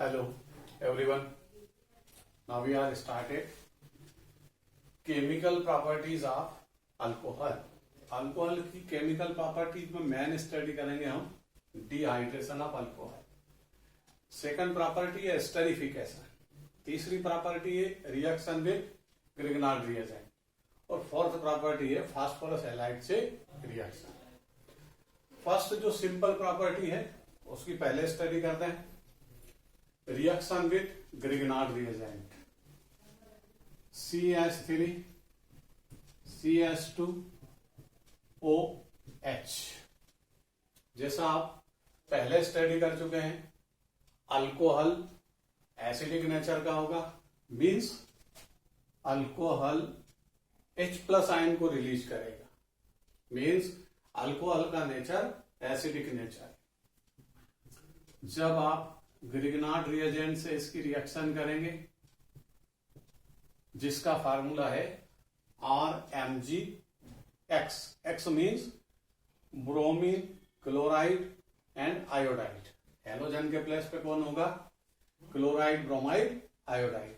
Hello everyone. Now we are started chemical properties of alcohol. Alcohol की chemical properties में main study करेंगे हम dehydration of alcohol. Second property है esterification. तीसरी property है reaction with Grignard reagent और fourth property है phosphorus halide से रिएक्शन। फर्स्ट जो सिंपल प्रॉपर्टी है उसकी पहले स्टडी करते हैं। Reaction with Grignard reagent CH3 CH2OH। जैसा आप पहले स्टडी कर चुके हैं, अल्कोहल एसिडिक नेचर का होगा, मींस अल्कोहल H+ आयन को रिलीज करेगा, मींस अल्कोहल का नेचर एसिडिक नेचर। जब आप ग्रिग्नार्ड रिएजेंट से इसकी रिएक्शन करेंगे जिसका फार्मूला है RMgX। X means bromine, chloride and iodide. Halogen के प्लेस पे कौन होगा? Chloride, bromide, iodide.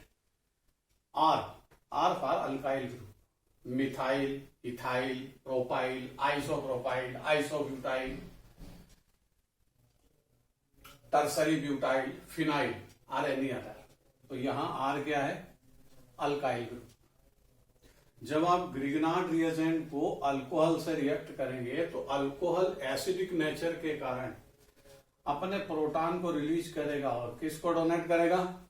R for alkyl group, methyl, ethyl, propyl, isopropyl, isobutyl, tertiary butyl, phenyl are any other. तो यहां R क्या है? Alkyl group. जब आप ग्रिग्नार्ड रिएजेंट को अल्कोहल से रिएक्ट करेंगे तो अल्कोहल एसिडिक नेचर के कारण अपने प्रोटॉन को रिलीज करेगा और किसको डोनेट करेगा?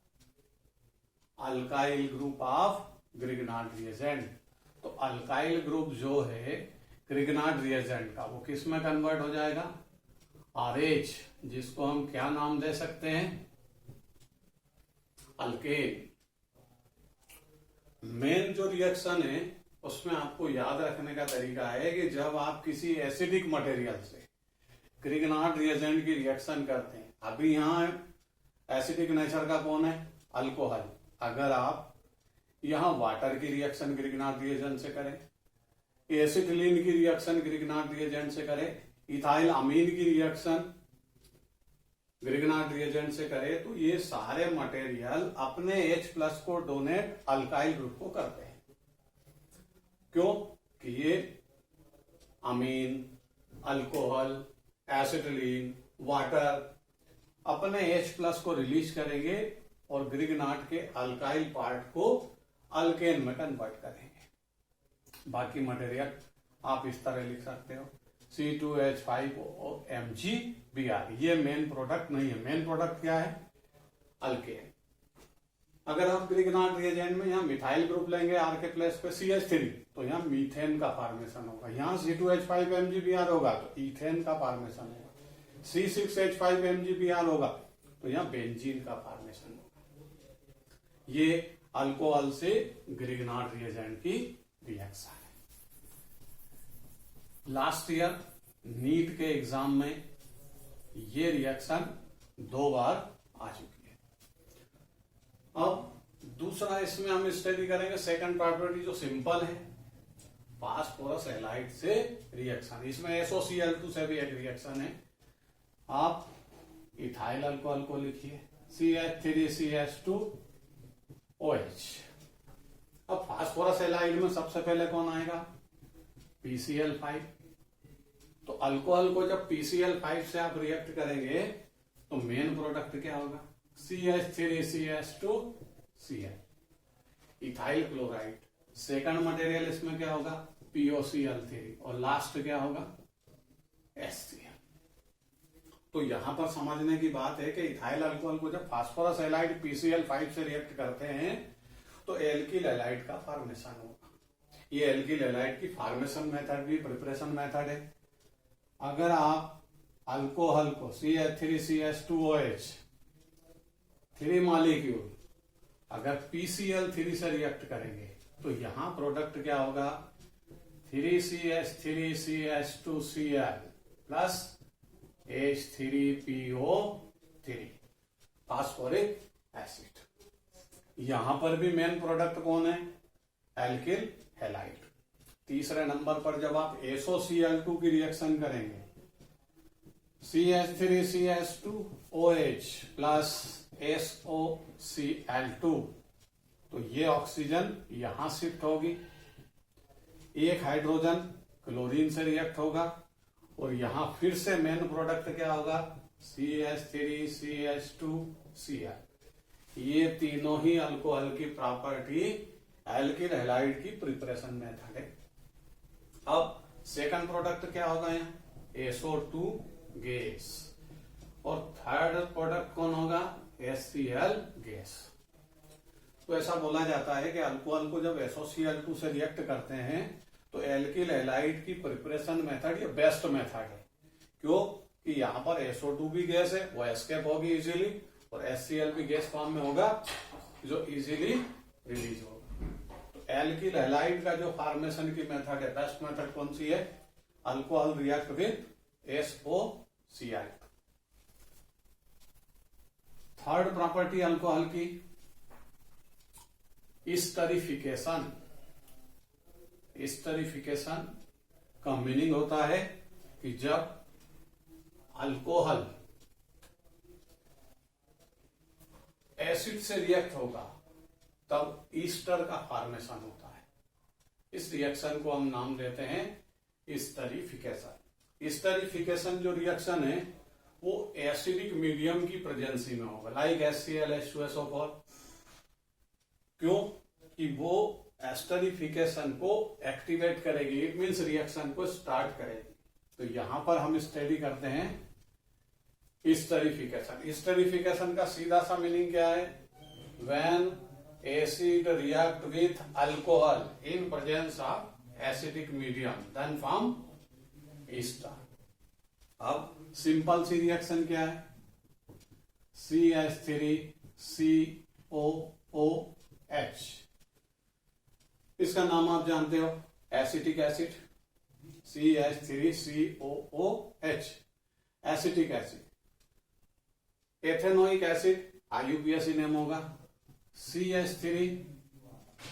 Alkyl group of Grignard reagent. तो अल्काइल ग्रुप जो है ग्रिग्नार्ड रिएजेंट का वो किस में कन्वर्ट हो जाएगा? RH, जिसको हम क्या नाम दे सकते हैं? अल्केन। मेन जो रिएक्शन है उसमें आपको याद रखने का तरीका है कि जब आप किसी एसिडिक मटेरियल से ग्रिग्नार्ड रिएजेंट की रिएक्शन करते हैं, अभी यहां एसिडिक नेचर का कौन है? अल्कोहल। अगर आप यहां वाटर की रिएक्शन ग्रिग्नार्ड रिएजेंट से करें, एसिटिलीन की रिएक्शन ग्रिग्नार्ड रिएजेंट से करें, इथाइल अमीन की रिएक्शन ग्रिग्नार्ड रिएजेंट से करे, तो ये सारे मटेरियल अपने H+ को डोनेट अल्काइल ग्रुप को करते हैं। क्यों? कि ये अमीन, अल्कोहल, एसिटिलीन, वाटर अपने H+ को रिलीज करेंगे और ग्रिग्नार्ड के अल्काइल पार्ट को अल्केन में कन्वर्ट करेंगे। बाकी मटेरियल आप इस तरह लिख सकते हो C2H5OMgBr। ये मेन प्रोडक्ट नहीं है। मेन प्रोडक्ट क्या है? अल्केन। अगर आप ग्रिग्नार्ड रिएजेंट में यहाँ मिथाइल ग्रुप लेंगे R के प्लेस पे CH3, तो यहाँ मीथेन का फॉर्मेशन होगा। यहाँ C2H5MgBr होगा तो इथेन का फॉर्मेशन होगा। C6H5MgBr होगा तो यहाँ बेंजीन का फॉर्मेशन होगा। ये अल्कोहल से ग्रिग्नार्ड रिएजेंट की रिएक्शन है। लास्ट ईयर नीट के एग्जाम में ये रिएक्शन 2 बार आ चुकी है। अब दूसरा इसमें हम स्टडी करेंगे सेकंड प्रॉपर्टी जो सिंपल है, फास्फोरस हैलाइड से रिएक्शन। इसमें SOCl2 से भी एक रिएक्शन है। आप इथाइल अल्कोहल को लिखिए CH3CH2OH। अब फास्फोरस हैलाइड में सबसे पहले कौन आएगा? PCl5। तो अल्कोहल को जब PCl5 से आप रिएक्ट करेंगे तो मेन प्रोडक्ट क्या होगा? CH3CH2Cl, ethyl chloride. Second material इसमें क्या होगा? POCl3 और लास्ट क्या होगा? HCl। तो यहां पर समझने की बात है कि इथाइल अल्कोहल को जब फास्फोरस हैलाइड PCl5 से रिएक्ट करते हैं तो एल्किल हैलाइड का फॉर्मेशन होगा। ये एल्किल हैलाइड की फॉर्मेशन मेथड भी प्रिपरेशन मेथड है। अगर आप अल्कोहल को CH3CH2OH 3 मॉलिक्यूल अगर PCl3 से रिएक्ट करेंगे तो यहां प्रोडक्ट क्या होगा? 3CH3CH2Cl plus H3PO3 phosphoric acid. यहां पर भी मेन प्रोडक्ट कौन है? Alkyl halide. तीसरे नंबर पर जब आप SOCl2 की रिएक्शन करेंगे CH3CH2OH प्लस SOCl2, तो ये ऑक्सीजन यहां शिफ्ट होगी, एक हाइड्रोजन क्लोरीन से रिएक्ट होगा और यहां फिर से मेन प्रोडक्ट क्या होगा, CH3 CH2 Cl। ये तीनों ही अल्कोहल की प्रॉपर्टी एल्किल हैलाइड की प्रिपरेशन मेथड है। अब सेकंड प्रोडक्ट क्या होगा यहाँ, SO2 गैस, और थर्ड प्रोडक्ट कौन होगा, HCl गैस। तो ऐसा बोला जाता है कि अल्कोहल को जब SOCl2 से रिएक्ट करते हैं तो एल्किल हैलाइड की प्रिपरेशन मेथड ये बेस्ट मेथड है। क्यों कि यहाँ पर SO2 भी गैस है, वो एस्केप होगी इजीली, और HCl भी गैस फॉर्म में होगा जो इजीली रिलीज होगा। तो एल्किल हैलाइड का जो फॉर्मेशन की मेथड है, बेस्ट मेथड कौन सी है, alcohol react with SOCl। Third property alcohol की स्टरीफिकेशन। स्टरीफिकेशन का मीनिंग होता है कि जब अल्कोहल एसिड से रिएक्ट होगा तब ईस्टर का फॉर्मेशन होता है। इस रिएक्शन को हम नाम देते हैं स्टरीफिकेशन। स्टरीफिकेशन जो रिएक्शन है वो एसिडिक मीडियम की प्रेजेंसी में होगा, लाइक HCl H2SO4। क्यों कि वो एस्टरीफिकेशन को एक्टिवेट करेगी, इट मीन्स रिएक्शन को स्टार्ट करेगी। तो यहां पर हम स्टडी करते हैं स्टरीफिकेशन। स्टरीफिकेशन का सीधा सा मीनिंग क्या है, when acid react with alcohol in presence of acidic medium then form ester. अब सिंपल सी रिएक्शन क्या है, CH3 COOH, इसका नाम आप जानते हो, acetic acid, CH3 COOH acetic acid. Ethanoic acid IUPAC name होगा, CH3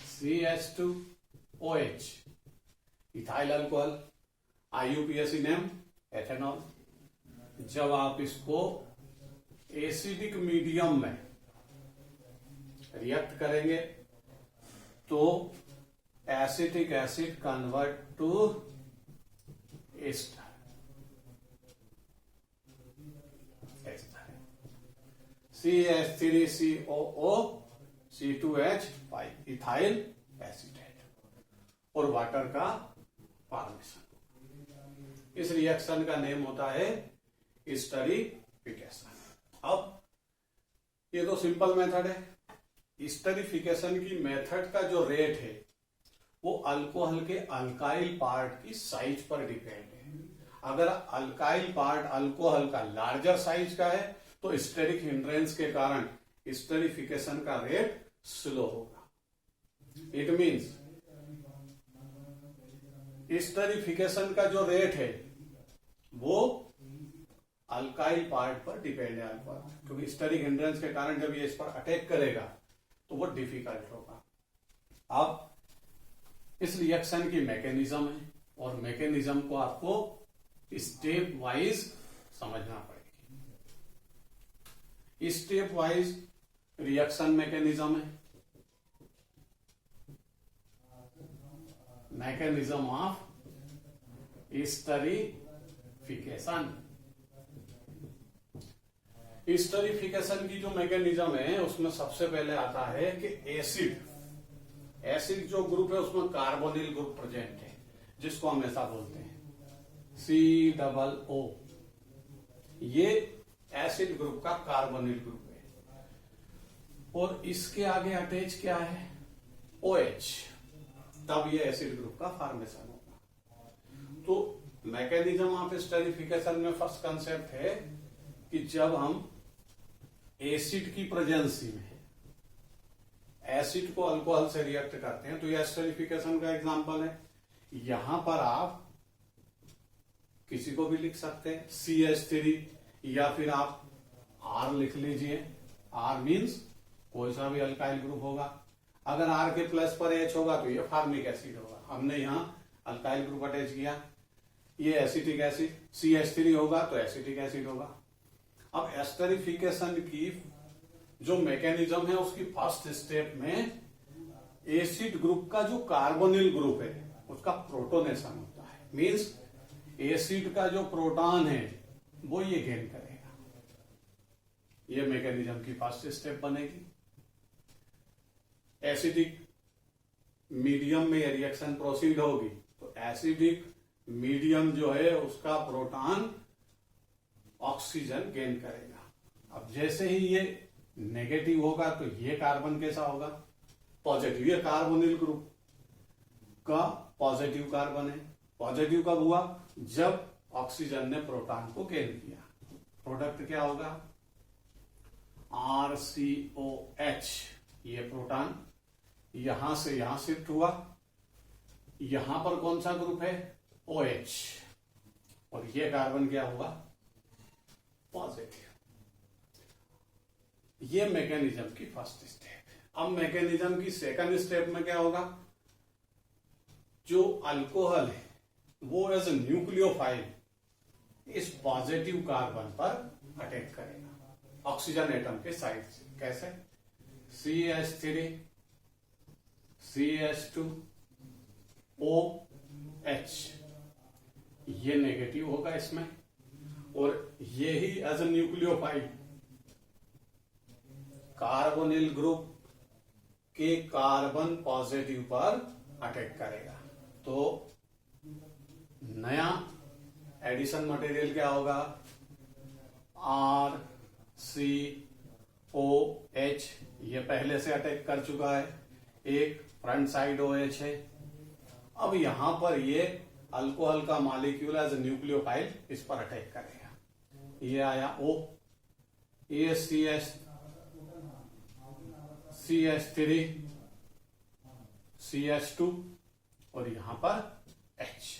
CH2OH ethyl alcohol, IUPAC name ethanol. जब आप इसको एसिडिक मीडियम में रिएक्ट करेंगे तो acetic acid convert to ester. CH3 COOC2H5 ethyl acetate और वाटर का फॉर्मेशन। इस रिएक्शन का नेम होता है स्टरीफिकेशन। अब ये तो सिंपल मेथड है। स्टरीफिकेशन की मेथड का जो रेट है वो अल्कोहल के अल्काइल पार्ट की साइज पर डिपेंड है। अगर अल्काइल पार्ट अल्कोहल का लार्जर साइज का है तो स्टेरिक हिंड्रेंस के कारण स्टरीफिकेशन का रेट स्लो होगा। इट मीन्स स्टरीफिकेशन का जो रेट है वो अल्काइल पार्ट पर डिपेंड है अल्कोहल, क्योंकि स्टेरिक हिंड्रेंस के कारण जब ये इस पर अटैक करेगा तो वो डिफिकल्ट होगा। अब इस रिएक्शन की मैकेनिज्म है और मैकेनिज्म को आपको स्टेप वाइज समझना पड़ेगी। स्टेप वाइज रिएक्शन मैकेनिज्म है, मैकेनिज्म ऑफ स्टरीफिकेशन। स्टरीफिकेशन की जो मैकेनिज्म है उसमें सबसे पहले आता है कि एसिड जो ग्रुप है उसमें कार्बोनिल ग्रुप प्रेजेंट है, जिसको हम ऐसा बोलते हैं COO। ये एसिड ग्रुप का कार्बोनिल ग्रुप है और इसके आगे अटैच क्या है, OH, तब ये एसिड ग्रुप का फॉर्मेशन होगा। तो मैकेनिज्म ऑफ स्टरीफिकेशन में फर्स्ट कंसेप्ट है कि जब हम एसिड की प्रेजेंसी में एसिड को अल्कोहल से रिएक्ट करते हैं तो यह स्टरीफिकेशन का एग्जांपल है। यहां पर आप किसी को भी लिख सकते हैं CH3 या फिर आप R लिख लीजिए। R मीन्स कोई सा भी अल्काइल ग्रुप होगा। अगर R के प्लस पर H होगा तो ये फार्मिक एसिड होगा। हमने यहां अल्काइल ग्रुप अटैच किया, ये एसिटिक एसिड। CH3 होगा तो एसिटिक एसिड होगा। अब एस्टरीफिकेशन की जो मैकेनिज्म है उसकी फर्स्ट स्टेप में एसिड ग्रुप का जो कार्बोनिल ग्रुप है उसका प्रोटोनेशन होता है। मींस एसिड का जो प्रोटॉन है वो ये गेन करेगा। ये मैकेनिज्म की फर्स्ट स्टेप बनेगी। एसिडिक मीडियम में रिएक्शन प्रोसीड होगी तो एसिडिक मीडियम जो है उसका प्रोटॉन ऑक्सीजन गेन करेगा। अब जैसे ही ये नेगेटिव होगा तो ये कार्बन कैसा होगा? पॉजिटिव। ये कार्बोनिल ग्रुप का पॉजिटिव कार्बन है। पॉजिटिव कब हुआ? जब ऑक्सीजन ने प्रोटॉन को गेन किया। प्रोडक्ट क्या होगा? RCOH। ये प्रोटॉन यहां से यहां शिफ्ट हुआ। यहां पर कौन सा ग्रुप है? OH। और ये कार्बन क्या हुआ? पॉजिटिव। ये मैकेनिज्म की फर्स्ट स्टेप। अब मैकेनिज्म की सेकंड स्टेप में क्या होगा? जो अल्कोहल है वो एज ए न्यूक्लियोफाइल इस पॉजिटिव कार्बन पर अटैक करेगा ऑक्सीजन एटम के साइड से। कैसे? CH3 CH2 OH। ये नेगेटिव होगा इसमें और ये ही as a nucleophile carbonyl group के कार्बन पॉजिटिव पर अटैक करेगा। तो नया एडिशन मटेरियल क्या होगा? RCOH। ये पहले से अटैक कर चुका है। एक फ्रंट साइड OH है। अब यहां पर ये अल्कोहल का मॉलिक्यूल एज न्यूक्लियोफाइल इस पर अटैक करेगा। ये आया O। ये CH3 CH2 और यहां पर H।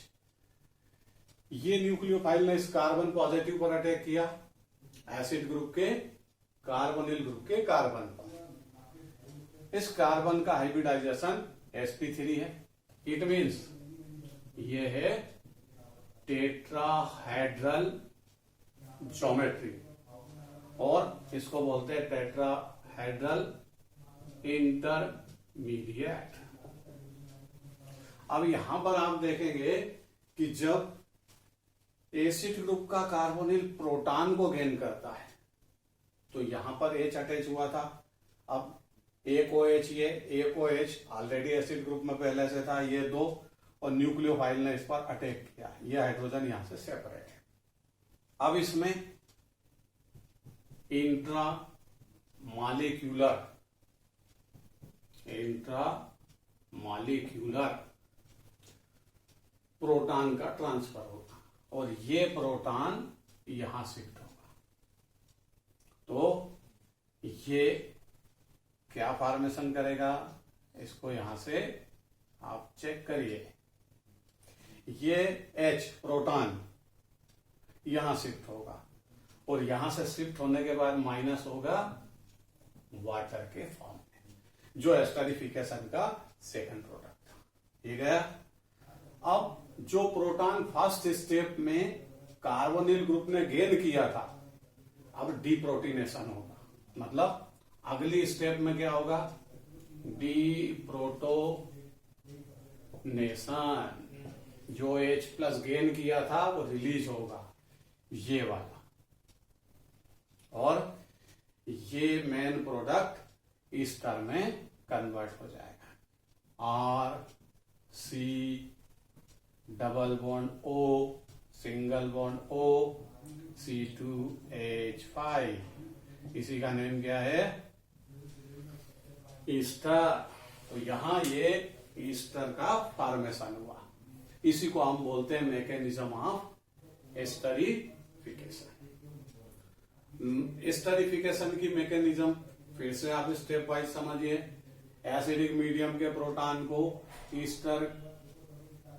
ये न्यूक्लियोफाइल ने इस कार्बन पॉजिटिव पर अटैक किया एसिड ग्रुप के कार्बोनिल ग्रुप के कार्बन पर। इस कार्बन का हाइब्रिडाइजेशन sp3 है। इट मीन्स ये है टेट्राहेड्रल ज्योमेट्री और इसको बोलते हैं टेट्राहेड्रल इंटरमीडिएट। अब यहां पर आप देखेंगे कि जब एसिड ग्रुप का कार्बोनिल प्रोटॉन को गेन करता है तो यहां पर H अटैच हुआ था। अब एक OH, ये एक OH ऑलरेडी एसिड ग्रुप में पहले से था। ये दो और न्यूक्लियोफाइल ने इस पर अटैक किया। ये हाइड्रोजन यहां से सेपरेट है। अब इसमें इंट्रा मॉलिक्यूलर प्रोटॉन का ट्रांसफर होगा और ये प्रोटॉन यहां शिफ्ट होगा। तो ये क्या फॉर्मेशन करेगा? इसको यहां से आप चेक करिए। ये H प्रोटॉन यहां शिफ्ट होगा और यहां से शिफ्ट होने के बाद माइनस होगा वाटर के फॉर्म में, जो एस्टरिफिकेशन का सेकंड प्रोडक्ट था। ये गया। अब जो प्रोटॉन फर्स्ट स्टेप में कार्बोनिल ग्रुप ने गेन किया था अब डीप्रोटीनेशन होगा। मतलब अगली स्टेप में क्या होगा? डीप्रोटोनेशन। जो H प्लस गेन किया था वो रिलीज होगा, ये वाला। और ये मेन प्रोडक्ट ईस्टर में कन्वर्ट हो जाएगा। RC double bond O single bond O C2H5। इसी का नेम क्या है? ईस्टर। तो यहां ये ईस्टर का फॉर्मेशन हुआ। इसी को हम बोलते हैं मैकेनिज्म ऑफ एस्टरिफिकेशन। एस्टरिफिकेशन की मैकेनिज्म फिर से आप स्टेप वाइज समझिए। एसिडिक मीडियम के प्रोटॉन को ईस्टर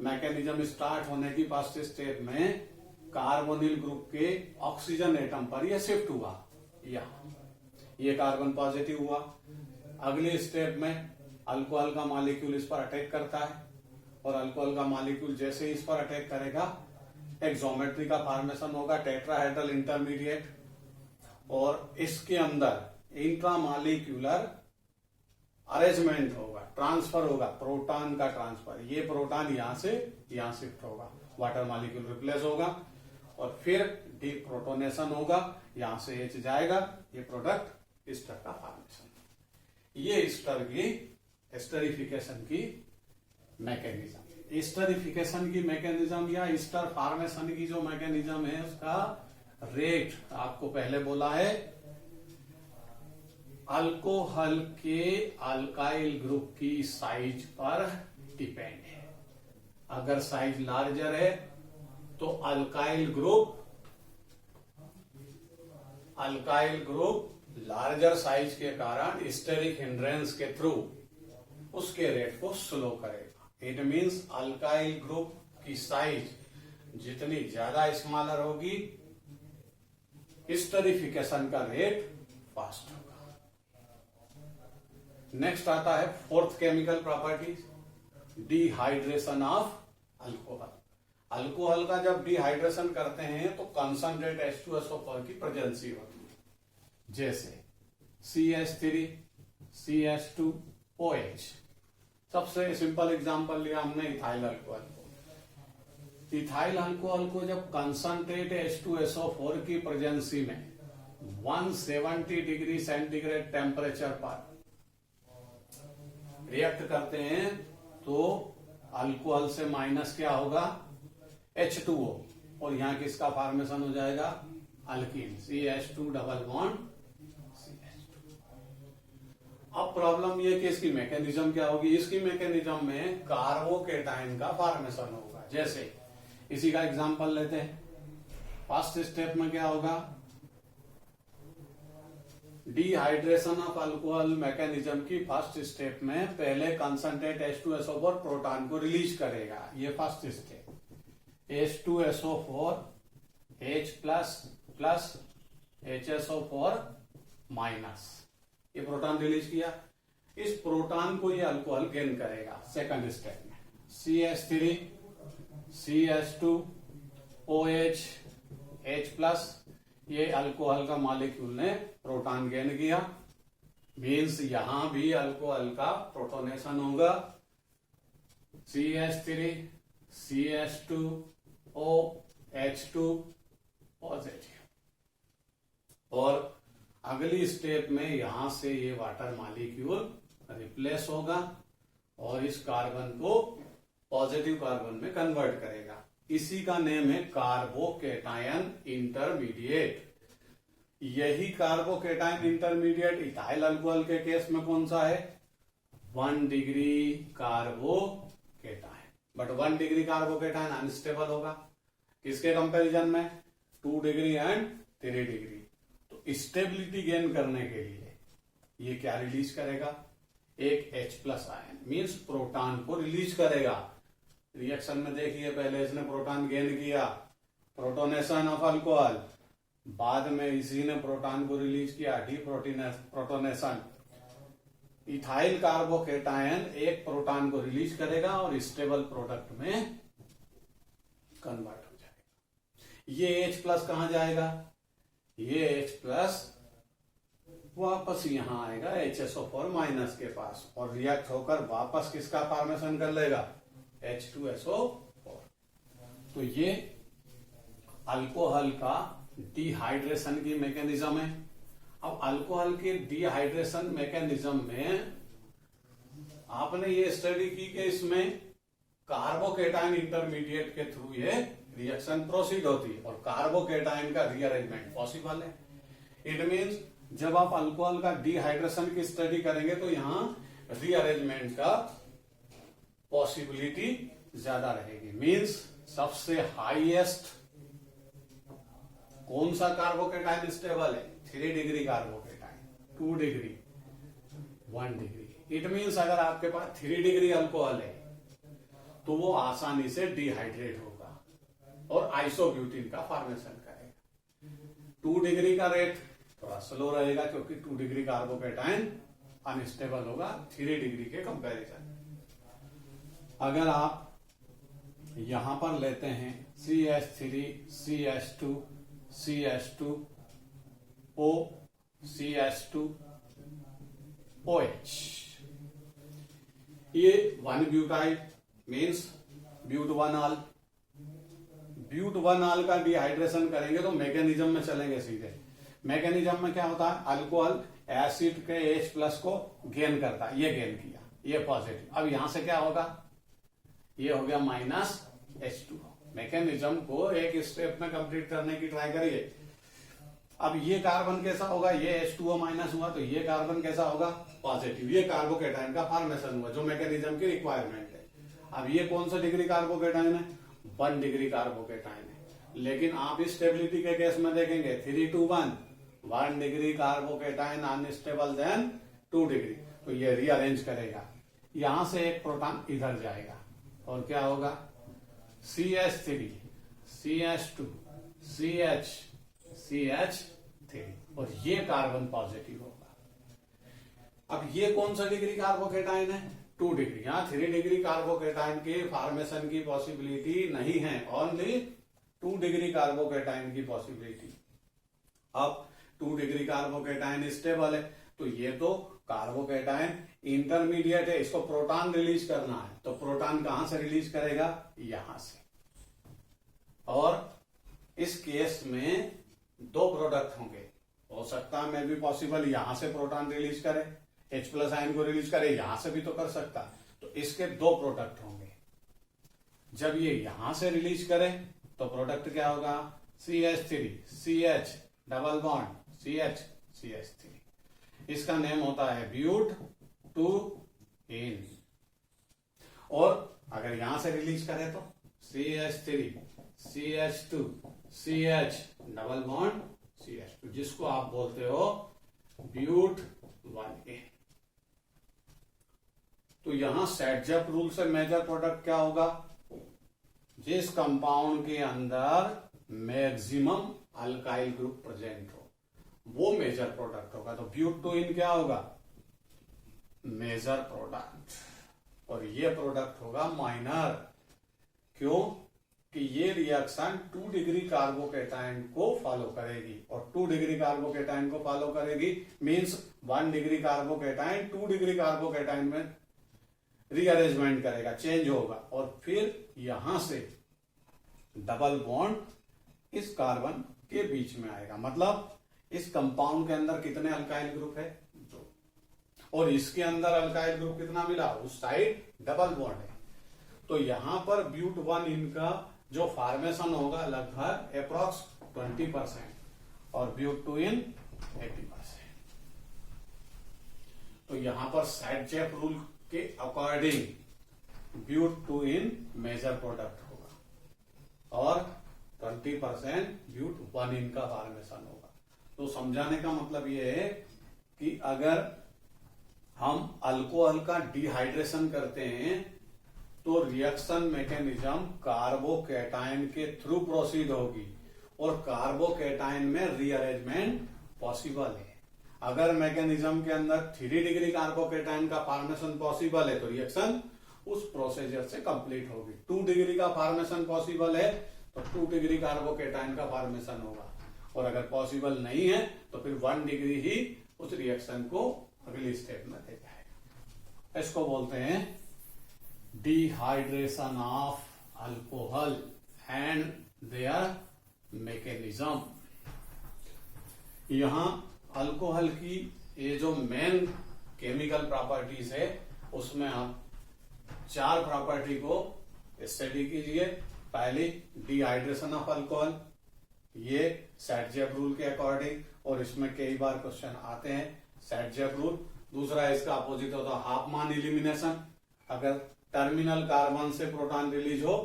मैकेनिज्म स्टार्ट होने की फर्स्ट स्टेप में कार्बोनिल ग्रुप के ऑक्सीजन एटम पर यह शिफ्ट हुआ। ये कार्बन पॉजिटिव हुआ। अगले स्टेप में अल्कोहल का मॉलिक्यूल इस पर अटैक करता है और अल्कोहल का मॉलिक्यूल जैसे ही इस पर अटैक करेगा एक ज्योमेट्री का फॉर्मेशन होगा टेट्राहेड्रल इंटरमीडिएट। और इसके अंदर इंट्रामॉलिक्यूलर अरेंजमेंट होगा, ट्रांसफर होगा, प्रोटॉन का ट्रांसफर। ये प्रोटॉन यहां से यहां शिफ्ट होगा, वाटर मॉलिक्यूल रिप्लेस होगा और फिर डीप्रोटोनेशन होगा, यहां से H जाएगा, ये प्रोडक्ट ईस्टर का फॉर्मेशन। ये ईस्टर की एस्टरिफिकेशन की मैकेनिज्म, ईस्टरिफिकेशन की मैकेनिज्म या ईस्टर फॉर्मेशन की जो मैकेनिज्म है उसका रेट आपको पहले बोला है, अल्कोहल के अल्काइल ग्रुप की साइज पर डिपेंड है। अगर साइज लार्जर है तो अल्काइल ग्रुप लार्जर साइज के कारण स्टेरिक हिंड्रेंस के थ्रू उसके रेट को स्लो करेगा। इट मींस अल्काइल ग्रुप की साइज जितनी ज्यादा स्मॉलर होगी, स्टेरिफिकेशन का रेट फास्ट होगा। नेक्स्ट आता है fourth chemical property, dehydration of alcohol. Alcohol का जब डिहाइड्रेशन करते हैं तो कंसंट्रेट H2SO4 की प्रेजेंसी होती है, जैसे CH3, CH2OH। सबसे सिंपल एग्जांपल लिया हमने इथाइल अल्कोहल को। इथाइल अल्कोहल को जब कंसंट्रेट H2SO4 की प्रेजेंसी में 170 डिग्री सेंटीग्रेड टेम्परेचर पर रिएक्ट करते हैं तो अल्कोहल से माइनस क्या होगा, H2O, और यहां किसका फॉर्मेशन हो जाएगा, alkyne, CH2 double bond CH2। अब प्रॉब्लम ये कि इसकी मैकेनिज्म क्या होगी, इसकी मैकेनिज्म में कार्बोकेटाइन का फॉर्मेशन होगा। जैसे इसी का एग्जांपल लेते हैं, फर्स्ट स्टेप में क्या होगा, डिहाइड्रेशन ऑफ अल्कोहल मैकेनिज्म की फर्स्ट स्टेप में पहले कंसंट्रेट H2SO4 प्रोटॉन को रिलीज करेगा, ये first step. H2SO4 H plus HSO4 minus, ये प्रोटॉन रिलीज किया, इस प्रोटॉन को ये अल्कोहल गेन करेगा सेकंड स्टेप में। CH3 CH2 OH H plus, ये अल्कोहल का मॉलिक्यूल ने प्रोटॉन गेन किया, मीन्स यहां भी अल्कोहल का प्रोटोनेशन होगा, CH3 CH2 OH2 पॉजिटिव। और अगली स्टेप में यहां से ये वाटर मॉलिक्यूल रिप्लेस होगा और इस कार्बन को पॉजिटिव कार्बन में कन्वर्ट करेगा। इसी का नेम है कार्बोकेटायन इंटरमीडिएट। यही कार्बोकेटायन इंटरमीडिएट इथाइल अल्कोहल के केस में कौन सा है, 1 degree carbocation. But 1 degree carbocation unstable होगा, किसके कंपैरिजन में, 2 डिग्री एंड 3 डिग्री। तो स्टेबिलिटी गेन करने के लिए ये क्या रिलीज करेगा, एक H plus ion, means proton को रिलीज करेगा। रिएक्शन में देखिए, पहले इसने प्रोटॉन गेन किया, प्रोटोनेशन ऑफ अल्कोहल, बाद में इसी ने प्रोटॉन को रिलीज किया, डीप्रोटोनेशन। इथाइल कार्बोकेटायन एक प्रोटॉन को रिलीज करेगा और स्टेबल प्रोडक्ट में कन्वर्ट हो जाएगा। ये H प्लस कहां जाएगा, ये H प्लस वापस यहां आएगा HSO4 माइनस के पास और रिएक्ट होकर वापस किसका फॉर्मेशन कर लेगा, H2SO4। तो ये अल्कोहल का डिहाइड्रेशन की मैकेनिज्म है। अब अल्कोहल के डिहाइड्रेशन मैकेनिज्म में आपने ये स्टडी की कि इसमें कार्बोकेटायन इंटरमीडिएट के थ्रू ये रिएक्शन प्रोसीड होती है और कार्बोकेटायन का रीअरेंजमेंट पॉसिबल है। इट मींस जब आप अल्कोहल का डिहाइड्रेशन की स्टडी करेंगे तो यहां रीअरेंजमेंट का पॉसिबिलिटी ज्यादा रहेगी। मींस सबसे हाईएस्ट कौन सा कार्बोकेटायन स्टेबल है, 3 degree carbocation, 2 degree, 1 degree. It means अगर आपके पास 3 डिग्री अल्कोहल है तो वो आसानी से डिहाइड्रेट होगा और आइसोब्यूटीन का फॉर्मेशन करेगा। 2 डिग्री का रेट थोड़ा स्लो रहेगा क्योंकि 2 डिग्री कार्बोकेटायन अनस्टेबल होगा 3 डिग्री के कंपैरिजन। अगर आप यहां पर लेते हैं CH3 CH2 CH2 O CH2OH। ये 1 butyl means but 1 ol. But 1 ol का डिहाइड्रेशन करेंगे तो मैकेनिज्म में चलेंगे सीधे। मैकेनिज्म में क्या होता है, अल्कोहल एसिड के H+ को गेन करता है, ये गेन किया, ये पॉजिटिव। अब यहां से क्या होगा, ये हो गया -H2। मैकेनिज्म को एक स्टेप में कंप्लीट करने की ट्राई करिए। अब ये कार्बन कैसा होगा, ये H2O माइनस हुआ तो ये कार्बन कैसा होगा, पॉजिटिव। ये कार्बोकेटाइन का फॉर्मेशन हुआ जो मैकेनिज्म की रिक्वायरमेंट है। अब ये कौन सा डिग्री कार्बोकेटाइन है, 1 डिग्री कार्बोकेटाइन है। लेकिन आप स्टेबिलिटी के केस में देखेंगे 3 to 1, 1 degree carbocation unstable then 2 degree, तो ये रीअरेंज करेगा। यहां से एक प्रोटॉन इधर जाएगा और क्या होगा, CH3 CH2 CH CH3, और ये कार्बन पॉजिटिव होगा। अब ये कौन सा डिग्री कार्बोकेटाइन है, 2 डिग्री। यहां 3 डिग्री कार्बोकेटाइन के फॉर्मेशन की पॉसिबिलिटी नहीं है, ओनली 2 डिग्री कार्बोकेटाइन की पॉसिबिलिटी। अब 2 डिग्री कार्बोकेटाइन स्टेबल है, तो ये तो कार्बोकेटाइन इंटरमीडिएट है, इसको प्रोटॉन रिलीज करना है, तो प्रोटॉन कहां से रिलीज करेगा, यहां से। और इस केस में 2 प्रोडक्ट होंगे, हो सकता है मैं भी पॉसिबल यहां से प्रोटॉन रिलीज करे, H+ आयन को रिलीज करे, यहां से भी तो कर सकता। तो इसके 2 प्रोडक्ट होंगे। जब ये यहां से रिलीज करे तो प्रोडक्ट क्या होगा, CH3 CH double bond CH CH3। इसका नेम होता है ब्यूट 2इन। और अगर यहां से रिलीज करे तो CH3 CH2 CH double bond CH2, जिसको आप बोलते हो ब्यूट 1A। तो यहां सेटजप रूल से मेजर प्रोडक्ट क्या होगा, जिस कंपाउंड के अंदर मैक्सिमम अल्काइल ग्रुप प्रेजेंट हो वो मेजर प्रोडक्ट होगा। तो ब्यूट 2इन क्या होगा, मेजर प्रोडक्ट, और ये प्रोडक्ट होगा माइनर। क्यों कि ये रिएक्शन 2 डिग्री कार्बोकेटाइन को फॉलो करेगी, और 2 डिग्री कार्बोकेटाइन को फॉलो करेगी means 1 degree carbocation 2 degree carbocation में रीअरेंजमेंट करेगा, चेंज होगा, और फिर यहां से डबल बॉन्ड इस कार्बन के बीच में आएगा। मतलब इस कंपाउंड के अंदर कितने अल्काइल ग्रुप है, 2, और इसके अंदर अल्काइल ग्रुप कितना मिला, उस साइड डबल बॉन्ड है। तो यहां पर ब्यूट 1इन का जो फॉर्मेशन होगा लगभग अप्रॉक्स 20%, और ब्यूट 2इन 80%। तो यहां पर सेटजप रूल के अकॉर्डिंग ब्यूट 2इन मेजर प्रोडक्ट होगा, और 20% ब्यूट 1इन का फॉर्मेशन होगा। तो समझाने का मतलब यह है कि अगर हम अल्कोहल का डिहाइड्रेशन करते हैं तो रिएक्शन मैकेनिज्म कार्बोकेटाइन के थ्रू प्रोसीड होगी, और कार्बोकेटाइन में रीअरेंजमेंट पॉसिबल है। अगर मैकेनिज्म के अंदर 3 डिग्री कार्बोकेटाइन का फॉर्मेशन पॉसिबल है तो रिएक्शन उस प्रोसीजर से कंप्लीट होगी। 2 डिग्री का फॉर्मेशन पॉसिबल है तो 2 डिग्री कार्बोकेटाइन का फॉर्मेशन होगा, और अगर पॉसिबल नहीं है तो फिर 1 डिग्री ही उस रिएक्शन को अगली स्टेप में ले जाएगा। इसको बोलते हैं dehydration of alcohol and there mechanism. यहां अल्कोहल की ये जो मेन केमिकल प्रॉपर्टीज है उसमें आप 4 प्रॉपर्टी को स्टडी कीजिए। पहली डिहाइड्रेशन ऑफ अल्कोहल, ये सेटजप रूल के अकॉर्डिंग, और इसमें कई बार क्वेश्चन आते हैं सेटजप रूल। दूसरा इसका अपोजिट होता है हाफमान इलिमिनेशन। अगर टर्मिनल कार्बन से प्रोटॉन रिलीज हो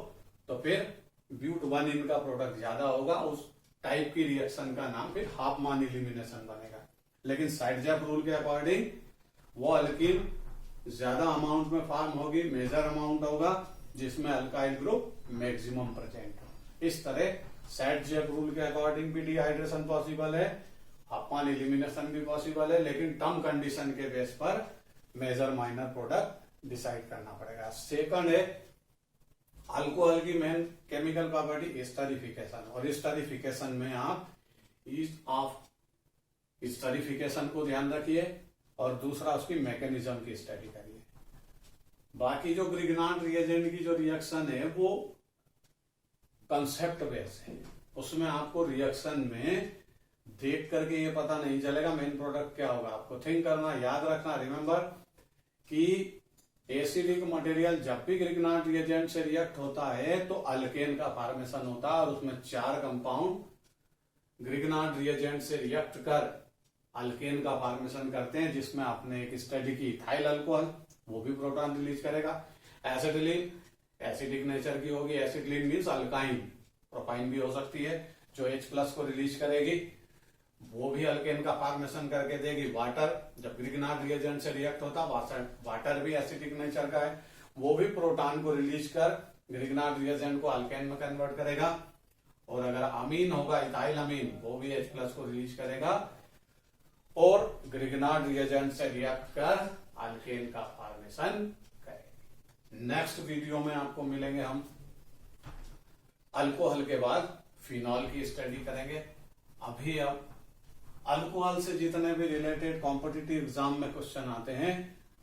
तो फिर ब्यूट 1इन का प्रोडक्ट ज्यादा होगा, उस टाइप की रिएक्शन का नाम फिर हाफमान इलिमिनेशन बनेगा। लेकिन सेटजप रूल के अकॉर्डिंग वो अल्कीन ज्यादा अमाउंट में फॉर्म होगी, मेजर अमाउंट होगा, जिसमें अल्काइल ग्रुप मैक्सिमम प्रेजेंट हो। इस तरह सेटजप रूल के अकॉर्डिंग भी डिहाइड्रेशन पॉसिबल है, हाफमान इलिमिनेशन भी पॉसिबल है, लेकिन टर्म कंडीशन के बेस पर मेजर माइनर प्रोडक्ट डिसाइड करना पड़ेगा। सेकंड है अल्कोहल की मेन केमिकल प्रॉपर्टी एस्टरिफिकेशन, और एस्टरिफिकेशन में आप ईस्ट ऑफ स्टरीफिकेशन को ध्यान रखिए और दूसरा उसकी मैकेनिज्म की स्टडी करिए। बाकी जो ग्रिग्नार्ड रिएजेंट की जो रिएक्शन है वो कंसेप्ट बेस है, उसमें आपको रिएक्शन में देख करके ये पता नहीं चलेगा मेन प्रोडक्ट क्या होगा। आपको थिंक करना, याद रखना, रिमेंबर कि एसिडिक मटेरियल जब भी ग्रिग्नार्ड रिएजेंट से रिएक्ट होता है तो अल्केन का फॉर्मेशन होता है और उसमें 4 कंपाउंड ग्रिग्नार्ड रिएजेंट से रिएक्ट कर अल्केन का फॉर्मेशन करते हैं, जिसमें आपने एक स्टडी की इथाइल अल्कोहल, वो भी प्रोटॉन रिलीज करेगा। एसिटिलीन एसिडिक नेचर की होगी, एसिटिलीन मीन्स अल्काइन, प्रोपाइन भी हो सकती है जो H+ को रिलीज करेगी, वो भी अल्केन का फॉर्मेशन करके देगी। वाटर जब ग्रिग्नार्ड रिएजेंट से रिएक्ट होता है, वाटर भी एसिडिक नेचर का है, वो भी प्रोटॉन को रिलीज कर ग्रिग्नार्ड रिएजेंट को अल्केन में कन्वर्ट करेगा। और अगर अमीन होगा इथाइल अमीन, वो भी H+ को रिलीज करेगा और ग्रिग्नार्ड रिएजेंट से रिएक्ट कर अल्केन का फॉर्मेशन करेगा। नेक्स्ट वीडियो में आपको मिलेंगे हम, अल्कोहल के बाद फिनॉल की स्टडी करेंगे। अभी अब अल्कोहल से जितने भी रिलेटेड कॉम्पिटिटिव एग्जाम में क्वेश्चन आते हैं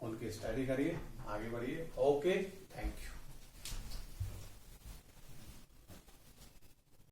उनकी स्टडी करिए, आगे बढ़िए। Okay, thank you.